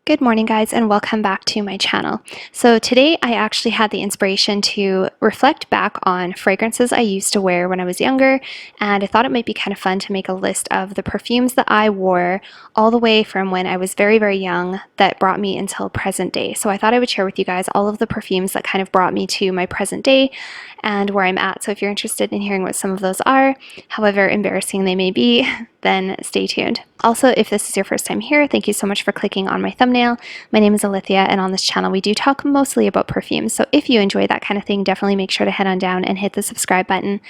Good morning, guys, and welcome back to my channel. So today I actually had the inspiration to reflect back on fragrances I used to wear when I was younger, and I thought it might be kind of fun to make a list of the perfumes that I wore all the way from when I was very, very young that brought me until present day. So I thought I would share with you guys all of the perfumes that kind of brought me to my present day and where I'm at. So if you're interested in hearing what some of those are, however embarrassing they may be, then stay tuned. Also, if this is your first time here, thank you so much for clicking on my thumbnail. My name is Alithia, and on this channel we do talk mostly about perfumes. So if you enjoy that kind of thing, definitely make sure to head on down and hit the subscribe button.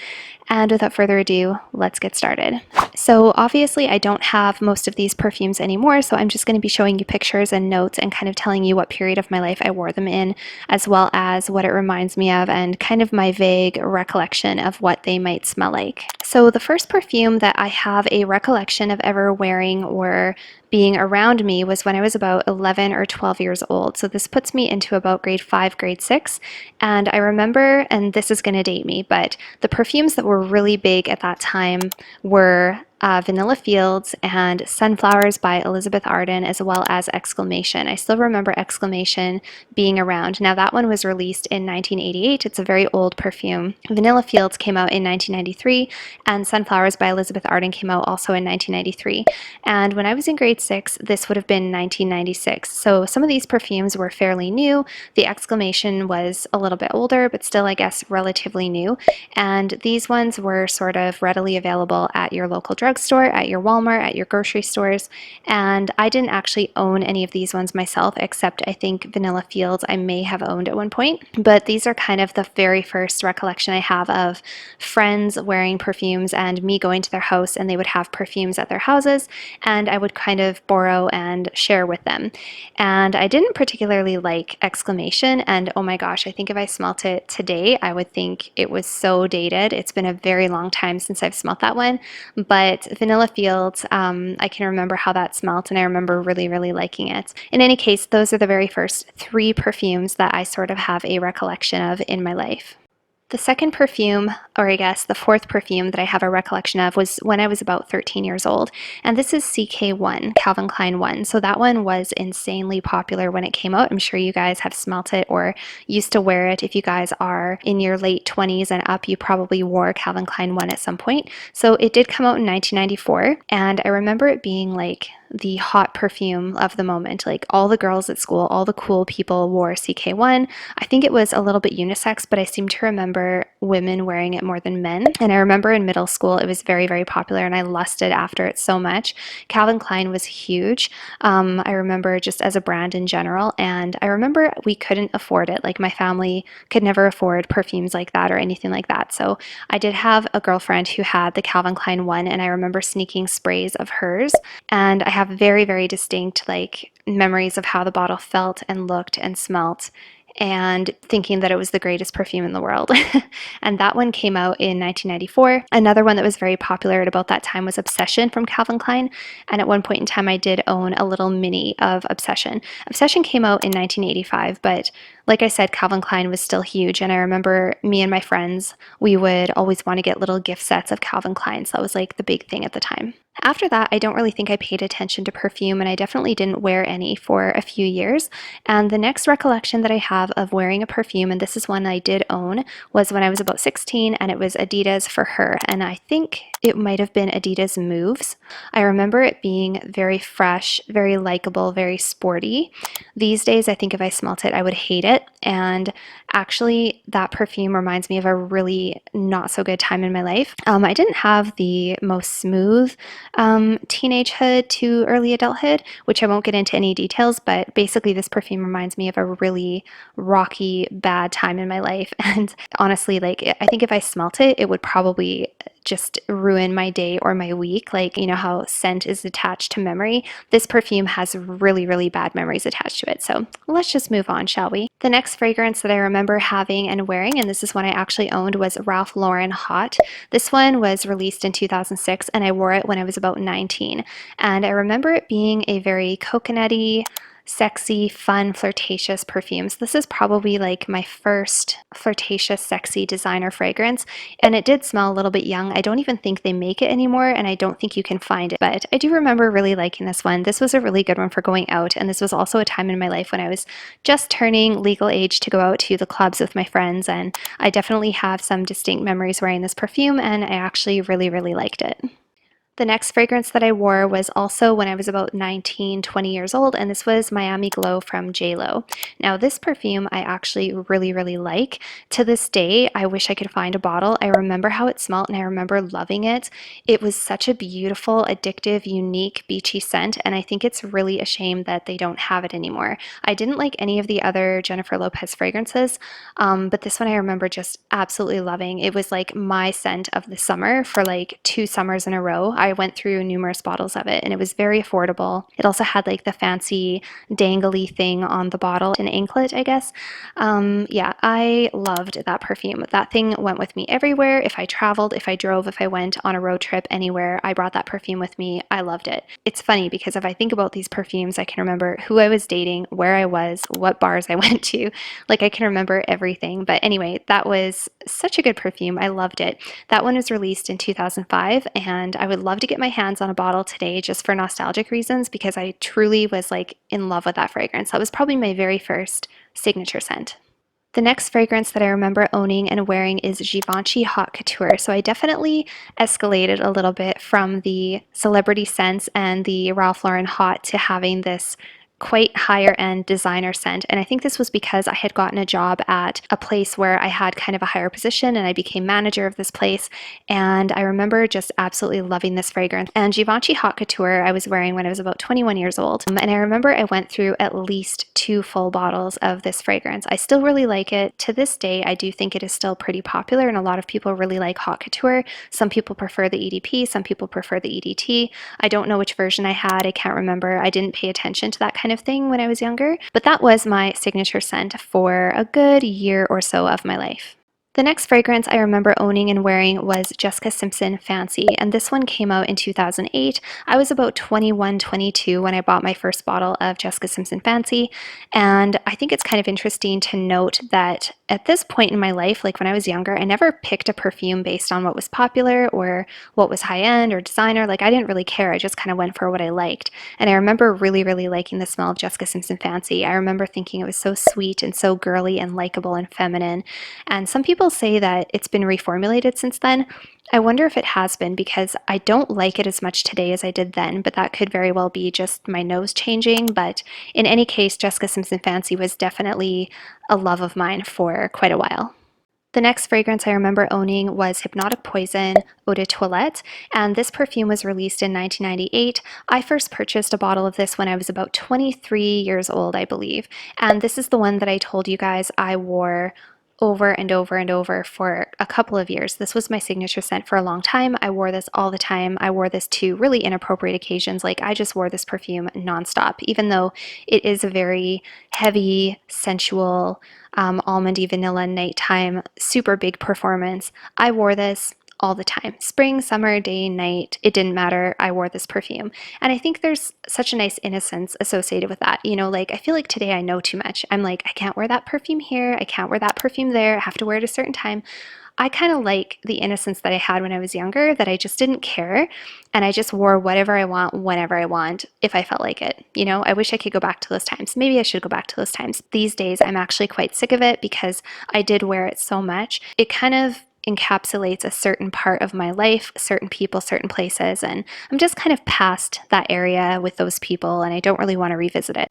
And without further ado, let's get started. So obviously I don't have most of these perfumes anymore, so I'm just going to be showing you pictures and notes and kind of telling you what period of my life I wore them in, as well as what it reminds me of and kind of my vague recollection of what they might smell like. So the first perfume that I have a recollection of ever wearing or being around me was when I was about 11 or 12 years old. So this puts me into about grade 5, grade 6. And I remember, and this is going to date me, but the perfumes that were really big at that time were Vanilla Fields and Sunflowers by Elizabeth Arden, as well as Exclamation. I still remember Exclamation being around. Now that one was released in 1988. It's a very old perfume. Vanilla Fields came out in 1993, and Sunflowers by Elizabeth Arden came out also in 1993. And when I was in grade 6, this would have been 1996. So some of these perfumes were fairly new. The Exclamation was a little bit older, but still, I guess, relatively new. And these ones were sort of readily available at your local drugstore, at your Walmart, at your grocery stores. And I didn't actually own any of these ones myself, except I think Vanilla Fields I may have owned at one point. But these are kind of the very first recollection I have of friends wearing perfumes and me going to their house, and they would have perfumes at their houses, and I would kind of borrow and share with them. And I didn't particularly like Exclamation, and oh my gosh, I think if I smelt it today, I would think it was so dated. It's been a very long time since I've smelt that one, but Vanilla Fields, I can remember how that smelt, and I remember really, really liking it. In any case, those are the very first 3 perfumes that I sort of have a recollection of in my life. The second perfume, or I guess the fourth perfume that I have a recollection of, was when I was about 13 years old. And this is CK1, Calvin Klein 1. So that one was insanely popular when it came out. I'm sure you guys have smelt it or used to wear it. If you guys are in your late 20s and up, you probably wore Calvin Klein 1 at some point. So it did come out in 1994. And I remember it being like the hot perfume of the moment. Like all the girls at school, all the cool people wore CK1. I think it was a little bit unisex, but I seem to remember women wearing it more than men. And I remember in middle school it was very, very popular, and I lusted after it so much. Calvin Klein was huge. I remember just as a brand in general, and I remember we couldn't afford it. Like my family could never afford perfumes like that or anything like that. So I did have a girlfriend who had the Calvin Klein 1, and I remember sneaking sprays of hers, and I have very, very distinct like memories of how the bottle felt and looked and smelt, and thinking that it was the greatest perfume in the world. And that one came out in 1994. Another one that was very popular at about that time was Obsession from Calvin Klein. And at one point in time, I did own a little mini of Obsession. Obsession came out in 1985, but like I said, Calvin Klein was still huge. And I remember me and my friends, we would always want to get little gift sets of Calvin Klein. So that was like the big thing at the time. After that, I don't really think I paid attention to perfume, and I definitely didn't wear any for a few years. And the next recollection that I have of wearing a perfume, and this is one I did own, was when I was about 16, and it was Adidas For Her, and I think it might have been Adidas Moves. I remember it being very fresh, very likable, very sporty. These days, I think if I smelt it, I would hate it, and actually that perfume reminds me of a really not so good time in my life. I didn't have the most smooth teenagehood to early adulthood, which I won't get into any details, but basically this perfume reminds me of a really rocky, bad time in my life. And honestly, like I think if I smelt it, it would probably just ruin my day or my week. Like, you know how scent is attached to memory? This perfume has really, really bad memories attached to it. So let's just move on, shall we? The next fragrance that I remember having and wearing, and this is one I actually owned, was Ralph Lauren Hot. This one was released in 2006, and I wore it when I was about 19. And I remember it being a very coconutty, sexy, fun, flirtatious perfumes. This is probably like my first flirtatious, sexy designer fragrance, and it did smell a little bit young. I don't even think they make it anymore, and I don't think you can find it, but I do remember really liking this one. This was a really good one for going out, and this was also a time in my life when I was just turning legal age to go out to the clubs with my friends, and I definitely have some distinct memories wearing this perfume, and I actually really, really liked it. The next fragrance that I wore was also when I was about 19, 20 years old, and this was Miami Glow from JLo. Now, this perfume I actually really, really like. To this day, I wish I could find a bottle. I remember how it smelled, and I remember loving it. It was such a beautiful, addictive, unique, beachy scent, and I think it's really a shame that they don't have it anymore. I didn't like any of the other Jennifer Lopez fragrances, but this one I remember just absolutely loving. It was like my scent of the summer for like 2 summers in a row. I went through numerous bottles of it, and it was very affordable. It also had like the fancy dangly thing on the bottle, an anklet, I guess. Yeah, I loved that perfume. That thing went with me everywhere. If I traveled, if I drove, if I went on a road trip anywhere, I brought that perfume with me. I loved it. It's funny because if I think about these perfumes, I can remember who I was dating, where I was, what bars I went to. Like I can remember everything. But anyway, that was such a good perfume. I loved it. That one was released in 2005, and I would love to get my hands on a bottle today just for nostalgic reasons because I truly was like in love with that fragrance. That was probably my very first signature scent. The next fragrance that I remember owning and wearing is Givenchy Hot Couture. So I definitely escalated a little bit from the celebrity scents and the Ralph Lauren Hot to having this quite higher end designer scent. And I think this was because I had gotten a job at a place where I had kind of a higher position and I became manager of this place. And I remember just absolutely loving this fragrance. And Givenchy Hot Couture I was wearing when I was about 21 years old. And I remember I went through at least 2 full bottles of this fragrance. I still really like it. To this day, I do think it is still pretty popular and a lot of people really like Hot Couture. Some people prefer the EDP, some people prefer the EDT. I don't know which version I had. I can't remember. I didn't pay attention to that kind of thing when I was younger, but that was my signature scent for a good year or so of my life. The next fragrance I remember owning and wearing was Jessica Simpson Fancy, and this one came out in 2008. I was about 21, 22 when I bought my first bottle of Jessica Simpson Fancy, and I think it's kind of interesting to note that at this point in my life, like when I was younger, I never picked a perfume based on what was popular or what was high-end or designer. Like I didn't really care. I just kind of went for what I liked. And I remember really, really liking the smell of Jessica Simpson Fancy. I remember thinking it was so sweet and so girly and likable and feminine. And some people say that it's been reformulated since then. I wonder if it has been because I don't like it as much today as I did then, but that could very well be just my nose changing. But in any case, Jessica Simpson Fancy was definitely a love of mine for quite a while. The next fragrance I remember owning was Hypnotic Poison Eau de Toilette, and this perfume was released in 1998. I first purchased a bottle of this when I was about 23 years old, I believe, and this is the one that I told you guys I wore over and over and over for a couple of years. This was my signature scent for a long time. I wore this all the time. I wore this to really inappropriate occasions. Like I just wore this perfume nonstop, even though it is a very heavy, sensual, almondy vanilla nighttime, super big performance. I wore this all the time. Spring, summer, day, night, it didn't matter. I wore this perfume. And I think there's such a nice innocence associated with that. You know, like I feel like today I know too much. I'm like, I can't wear that perfume here. I can't wear that perfume there. I have to wear it a certain time. I kind of like the innocence that I had when I was younger, that I just didn't care. And I just wore whatever I want, whenever I want, if I felt like it. You know, I wish I could go back to those times. Maybe I should go back to those times. These days, I'm actually quite sick of it because I did wear it so much. It kind of encapsulates a certain part of my life, certain people, certain places, and I'm just kind of past that area with those people and I don't really want to revisit it.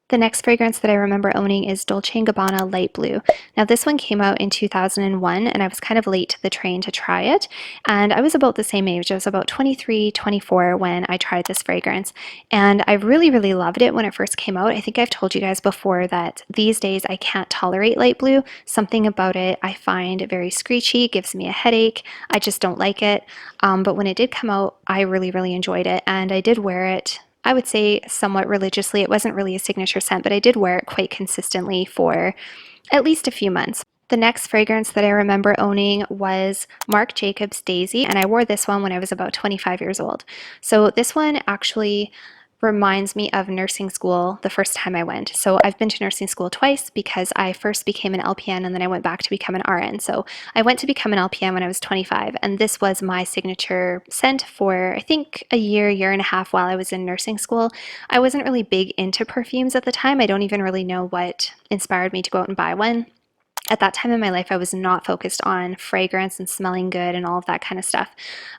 The next fragrance that I remember owning is Dolce Gabbana Light Blue. Now this one came out in 2001 and I was kind of late to the train to try it, and I was about the same age. I was about 23, 24 when I tried this fragrance, and I really, really loved it when it first came out. I think I've told you guys before that these days I can't tolerate light blue. Something about it I find very screechy, gives me a headache. I just don't like it, but when it did come out, I really, really enjoyed it, and I did wear it, I would say, somewhat religiously. It wasn't really a signature scent, but I did wear it quite consistently for at least a few months. The next fragrance that I remember owning was Marc Jacobs Daisy, and I wore this one when I was about 25 years old. So this one actually reminds me of nursing school the first time I went. So I've been to nursing school twice because I first became an LPN and then I went back to become an RN. So I went to become an LPN when I was 25, and this was my signature scent for I think a year and a half while I was in nursing school. I wasn't really big into perfumes at the time. I don't even really know what inspired me to go out and buy one. At that time in my life, I was not focused on fragrance and smelling good and all of that kind of stuff.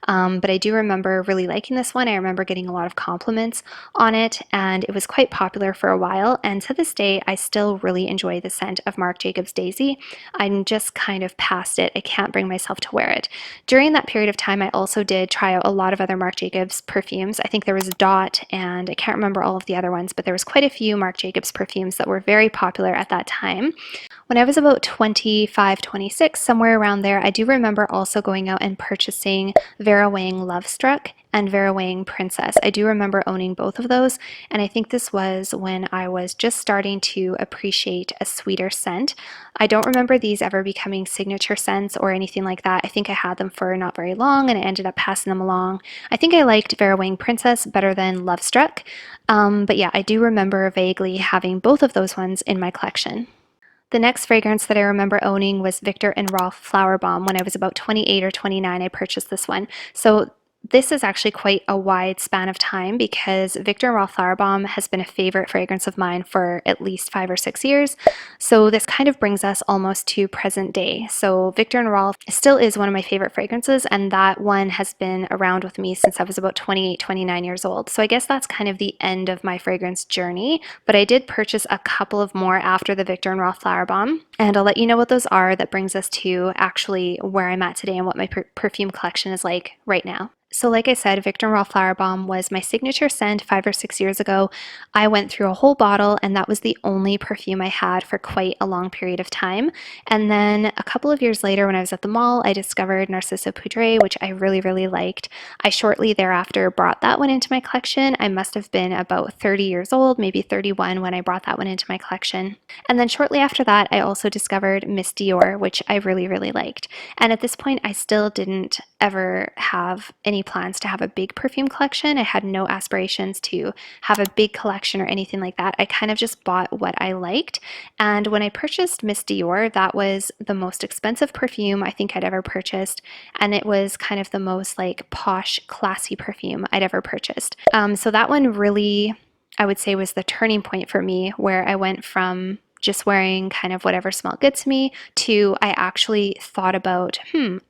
But I do remember really liking this one. I remember getting a lot of compliments on it, and it was quite popular for a while. And to this day, I still really enjoy the scent of Marc Jacobs Daisy. I'm just kind of past it. I can't bring myself to wear it. During that period of time, I also did try out a lot of other Marc Jacobs perfumes. I think there was Dot, and I can't remember all of the other ones, but there was quite a few Marc Jacobs perfumes that were very popular at that time. When I was about 25, 26, somewhere around there, I do remember also going out and purchasing Vera Wang Lovestruck and Vera Wang Princess. I do remember owning both of those, and I think this was when I was just starting to appreciate a sweeter scent. I don't remember these ever becoming signature scents or anything like that. I think I had them for not very long and I ended up passing them along. I think I liked Vera Wang Princess better than Lovestruck, but yeah, I do remember vaguely having both of those ones in my collection. The next fragrance that I remember owning was Viktor and Rolf Flower Bomb. When I was about 28 or 29, I purchased this one. So this is actually quite a wide span of time because Viktor and Rolf Flower Bomb has been a favorite fragrance of mine for at least 5 or 6 years. So this kind of brings us almost to present day. So Viktor and Rolf still is one of my favorite fragrances, and that one has been around with me since I was about 28, 29 years old. So I guess that's kind of the end of my fragrance journey, but I did purchase a couple of more after the Viktor and Rolf Flower Bomb, and I'll let you know what those are. That brings us to actually where I'm at today and what my perfume collection is like right now. So like I said, Viktor and Rolf Flower Bomb was my signature scent 5 or 6 years ago. I went through a whole bottle, and that was the only perfume I had for quite a long period of time. And then a couple of years later, when I was at the mall, I discovered Narciso Poudre, which I really liked. I shortly thereafter brought that one into my collection. I must have been about 30 years old, maybe 31, when I brought that one into my collection. And then shortly after that, I also discovered Miss Dior, which I really liked. And at this point, I still didn't ever have any plans to have a big perfume collection. I had no aspirations to have a big collection or anything like that. I kind of just bought what I liked. And when I purchased Miss Dior, that was the most expensive perfume I think I'd ever purchased. And it was kind of the most like posh, classy perfume I'd ever purchased. So that one really, I would say, was the turning point for me, where I went from just wearing kind of whatever smelled good to me to I actually thought about,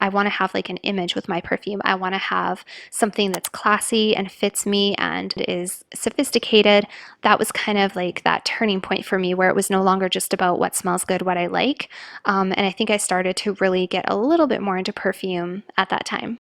I want to have like an image with my perfume. I want to have something that's classy and fits me and is sophisticated. That was kind of like that turning point for me, where it was no longer just about what smells good, what I like. And I think I started to really get a little bit more into perfume at that time.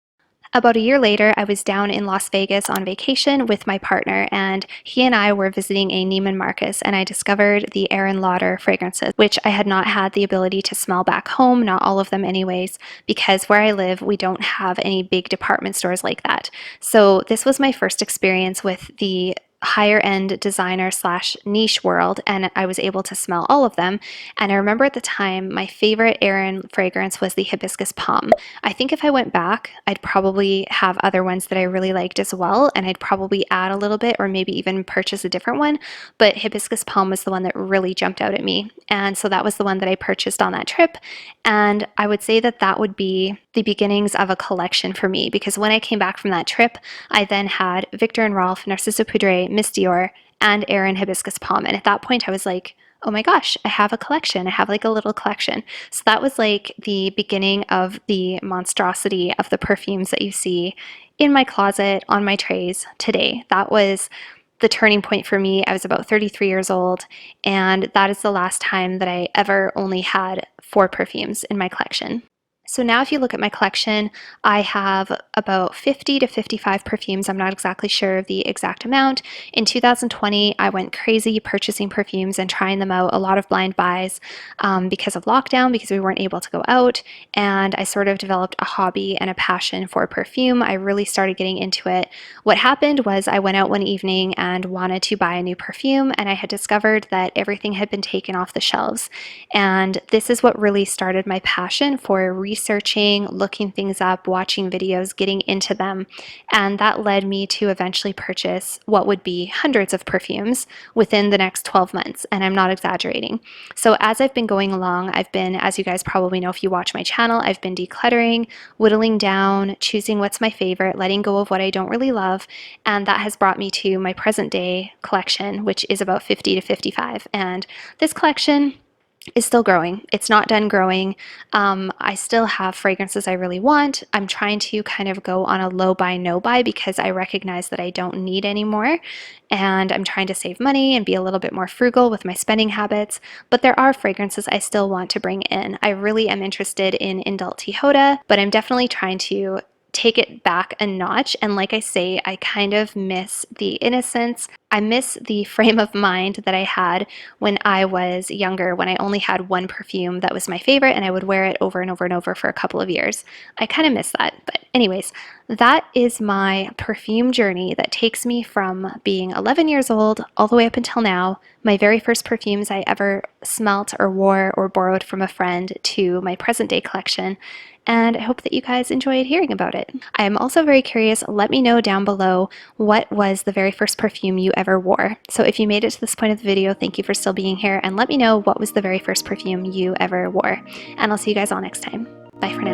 About a year later, I was down in Las Vegas on vacation with my partner, and he and I were visiting a Neiman Marcus, and I discovered the Aaron Lauder fragrances, which I had not had the ability to smell back home, not all of them anyways, because where I live, we don't have any big department stores like that. So this was my first experience with the higher end designer slash niche world, and I was able to smell all of them. And I remember at the time my favorite Aaron fragrance was the Hibiscus Palm. I think if I went back, I'd probably have other ones that I really liked as well, and I'd probably add a little bit or maybe even purchase a different one, but Hibiscus Palm was the one that really jumped out at me. And so that was the one that I purchased on that trip, and I would say that that would be the beginnings of a collection for me, because when I came back from that trip, I then had Viktor and Rolf, Narciso Poudre, Miss Dior, and Aaron Hibiscus Palm. And at that point, I was like, oh my gosh, I have a collection. I have like a little collection. So that was like the beginning of the monstrosity of the perfumes that you see in my closet, on my trays today. That was the turning point for me. I was about 33 years old, and that is the last time that I ever only had 4 perfumes in my collection. So now if you look at my collection, I have about 50 to 55 perfumes. I'm not exactly sure of the exact amount. In 2020, I went crazy purchasing perfumes and trying them out, a lot of blind buys because of lockdown, because we weren't able to go out. And I sort of developed a hobby and a passion for perfume. I really started getting into it. What happened was I went out one evening and wanted to buy a new perfume, and I had discovered that everything had been taken off the shelves. And this is what really started my passion for research researching, looking things up, watching videos, getting into them, and that led me to eventually purchase what would be hundreds of perfumes within the next 12 months, and I'm not exaggerating. So as I've been going along, I've been, as you guys probably know if you watch my channel, I've been decluttering, whittling down, choosing what's my favorite, letting go of what I don't really love, and that has brought me to my present day collection, which is about 50 to 55. And this collection is still growing. It's not done growing. I still have fragrances I really want. I'm trying to kind of go on a low buy, no buy because I recognize that I don't need any more. And I'm trying to save money and be a little bit more frugal with my spending habits. But there are fragrances I still want to bring in. I really am interested in Dolce Gabbana, but I'm definitely trying to take it back a notch. And like I say, I kind of miss the innocence. I miss the frame of mind that I had when I was younger, when I only had one perfume that was my favorite and I would wear it over and over and over for a couple of years. I kind of miss that. But anyways, that is my perfume journey that takes me from being 11 years old all the way up until now, my very first perfumes I ever smelt or wore or borrowed from a friend, to my present day collection. And I hope that you guys enjoyed hearing about it. I am also very curious. Let me know down below what was the very first perfume you ever wore. So if you made it to this point of the video, thank you for still being here, and let me know what was the very first perfume you ever wore. And I'll see you guys all next time. Bye for now.